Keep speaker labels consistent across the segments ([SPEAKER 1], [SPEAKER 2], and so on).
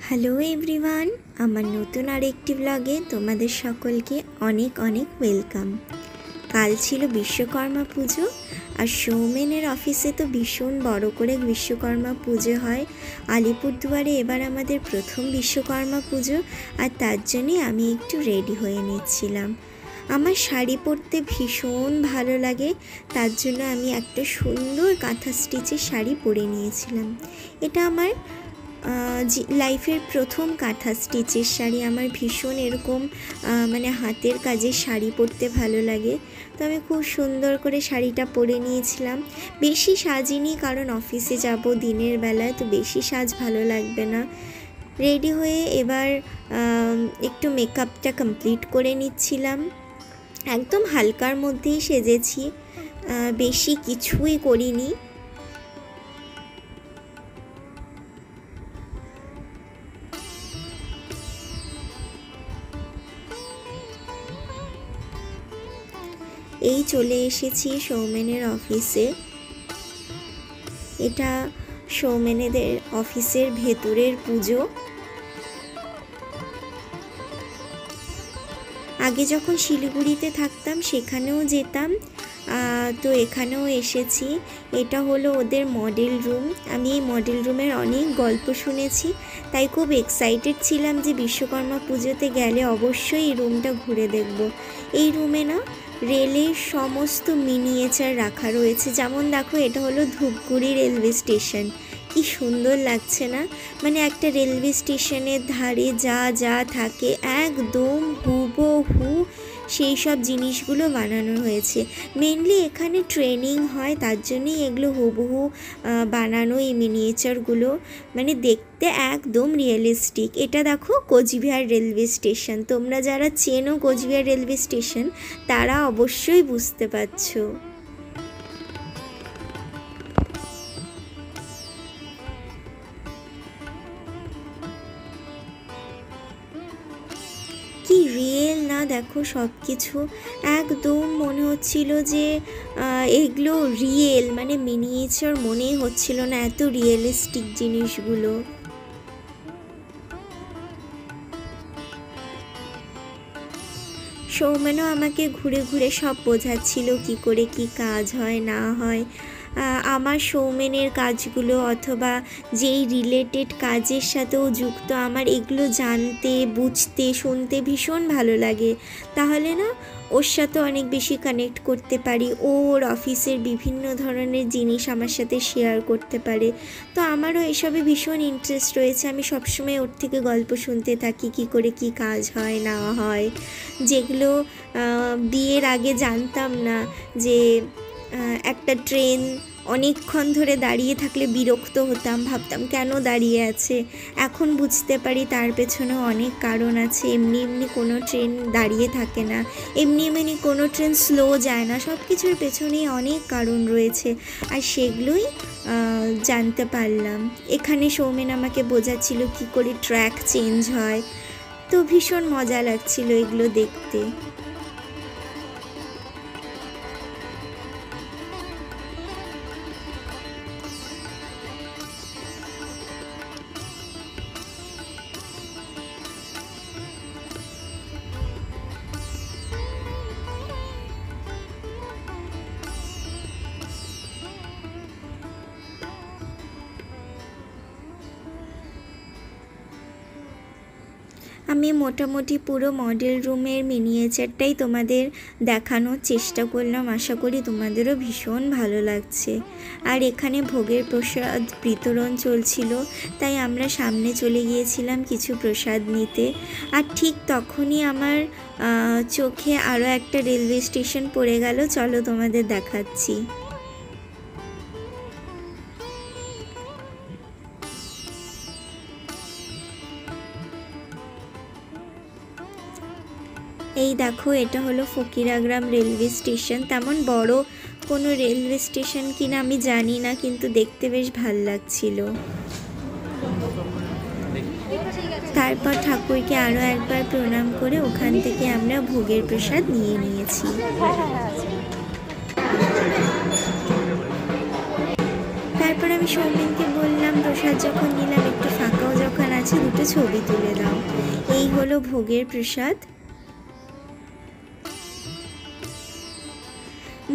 [SPEAKER 1] Hello everyone, আমার নতুন আরেকটি ব্লগে তোমাদের সকলকে অনেক অনেক ওয়েলকাম। কাল ছিল বিশ্বকর্মা পুজো, আর সৌমেনের অফিসে তো ভীষণ বড় করে বিশ্বকর্মা পুজো হয়। আলিপুরদুয়ারে এবার আমাদের প্রথম বিশ্বকর্মা পুজো, আর তার জন্যে আমি একটু রেডি হয়ে নিচ্ছিলাম। আমার শাড়ি পরতে ভীষণ ভালো লাগে, তার জন্য আমি একটা সুন্দর কাঁথা স্টিচের শাড়ি পরে নিয়েছিলাম। এটা আমার লাইফের প্রথম কাঁথা স্টিচের শাড়ি। আমার ভীষণ এরকম মানে হাতের কাজের শাড়ি পরতে ভালো লাগে, তো আমি খুব সুন্দর করে শাড়িটা পরে নিয়েছিলাম। বেশি সাজিনি, কারণ অফিসে যাব দিনের বেলায়, তো বেশি সাজ ভালো লাগবে না। রেডি হয়ে এবার একটু মেকআপটা কমপ্লিট করে নিচ্ছিলাম। একদম হালকার মধ্যেই সেজেছি, বেশি কিছুই করিনি। এই চলে এসেছি সৌমেনের অফিসে। এটা সৌমেনেদের অফিসের ভেতরের পুজো। আগে যখন শিলিগুড়িতে থাকতাম সেখানেও যেতাম, তো এখানেও এসেছি। এটা হলো ওদের মডেল রুম। আমি এই মডেল রুমের অনেক গল্প শুনেছি, তাই খুব এক্সাইটেড ছিলাম যে বিশ্বকর্মা পুজোতে গেলে অবশ্যই এই রুমটা ঘুরে দেখব। এই রুমে না রেলের সমস্ত মিনিয়েচার রাখা রয়েছে। যেমন দেখো, এটা হলো ধূপগুড়ি রেলওয়ে স্টেশন। কি সুন্দর লাগছে না? মানে একটা রেলওয়ে স্টেশনের ধারে যা যা থাকে একদম হুবহু সেই সব জিনিসগুলো বানানো হয়েছে। মেনলি এখানে ট্রেনিং হয়, তার জন্যই এগুলো হুবহু বানানো। এই মিনিয়েচারগুলো মানে দেখতে একদম রিয়েলিস্টিক। এটা দেখো কোচবিহার রেলওয়ে স্টেশন। তোমরা যারা চেনো কোচবিহার রেলওয়ে স্টেশন, তারা অবশ্যই বুঝতে পারছো। কি রিয়েল না দেখো, সব কিছু একদম মনে হচ্ছিল যে এগুলো রিয়েল, মানে মিনিয়েচার মনেই হচ্ছিল না, এত রিয়েলিস্টিক জিনিসগুলো। সৌমেনও আমাকে ঘুরে ঘুরে সব বোঝাচ্ছিল কি করে কি কাজ হয় না হয়। আমার সৌমেনের কাজগুলো অথবা যেই রিলেটেড কাজের সাথেও যুক্ত, আমার এগুলো জানতে বুঝতে শুনতে ভীষণ ভালো লাগে। তাহলে না ওর সাথে অনেক বেশি কানেক্ট করতে পারি, ওর অফিসের বিভিন্ন ধরনের জিনিস আমার সাথে শেয়ার করতে পারে। তো আমারও এসবে ভীষণ ইন্টারেস্ট রয়েছে। আমি সবসময় ওর থেকে গল্প শুনতে থাকি কি করে কি কাজ হয় না হয়, যেগুলো বিয়ের আগে জানতাম না। যে একটা ট্রেন অনেকক্ষণ ধরে দাঁড়িয়ে থাকলে বিরক্ত হতাম, ভাবতাম কেন দাঁড়িয়ে আছে। এখন বুঝতে পারি তার পেছনেও অনেক কারণ আছে। এমনি এমনি কোনো ট্রেন দাঁড়িয়ে থাকে না, এমনি এমনি কোনো ট্রেন স্লো যায় না। সব কিছুর পেছনেই অনেক কারণ রয়েছে, আর সেগুলোই জানতে পারলাম। এখানে সৌমেন আমাকে বোঝাচ্ছিল কি করে ট্র্যাক চেঞ্জ হয়, তো ভীষণ মজা লাগছিল এগুলো দেখতে। আমি মোটামুটি পুরো মডেল রুমের মিনিয়েচারটাই তোমাদের দেখানোর চেষ্টা করলাম। আশা করি তোমাদেরও ভীষণ ভালো লাগছে। আর এখানে ভোগের প্রসাদ বিতরণ চলছিল, তাই আমরা সামনে চলে গিয়েছিলাম কিছু প্রসাদ নিতে। আর ঠিক তখনই আমার চোখে আরও একটা রেলওয়ে স্টেশন পড়ে গেল। চলো তোমাদের দেখাচ্ছি। এই দেখো, এটা হলো ফকিরাগ্রাম রেলওয়ে স্টেশন। তেমন বড় কোনো রেলওয়ে স্টেশন কিনা আমি জানি না, কিন্তু দেখতে বেশ ভাল লাগছিল। তারপর ঠাকুরকে আরও একবার প্রণাম করে ওখান থেকে আমরা ভোগের প্রসাদ নিয়ে নিয়েছি। তারপর আমি সৌমেনকে বললাম, প্রসাদ যখন নিলাম একটু ফাঁকাও যখন কাছে দুটো ছবি তুলে দাও। এই হলো ভোগের প্রসাদ।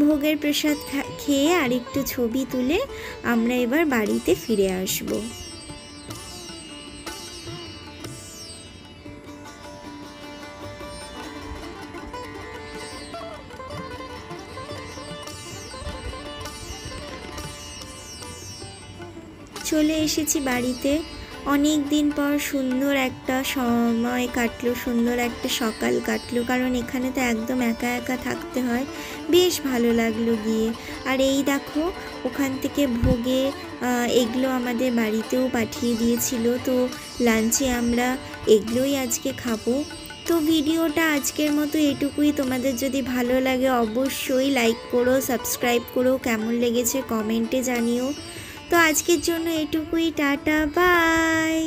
[SPEAKER 1] ভোগের প্রসাদ খেয়ে আর একটু ছবি তুলে আমরা এবার বাড়িতে ফিরে আসব। চলে এসেছি বাড়িতে। অনেক দিন পর সুন্দর একটা সময় কাটলো, সুন্দর একটা সকাল কাটলো, কারণ এখানে তো একদম একা একা থাকতে হয়। বেশ ভালো লাগলো গিয়ে। আর এই দেখো ওখান থেকে ভোগে এগুলো আমাদের বাড়িতেও পাঠিয়ে দিয়েছিল, তো লাঞ্চে আমরা এগুলোই আজকে খাবো। তো ভিডিওটা আজকের মতো এটুকুই। তোমাদের যদি ভালো লাগে অবশ্যই লাইক করো, সাবস্ক্রাইব করো, কেমন লেগেছে কমেন্টে জানিও। তো আজকের জন্য এটুকুই, টাটা বাই।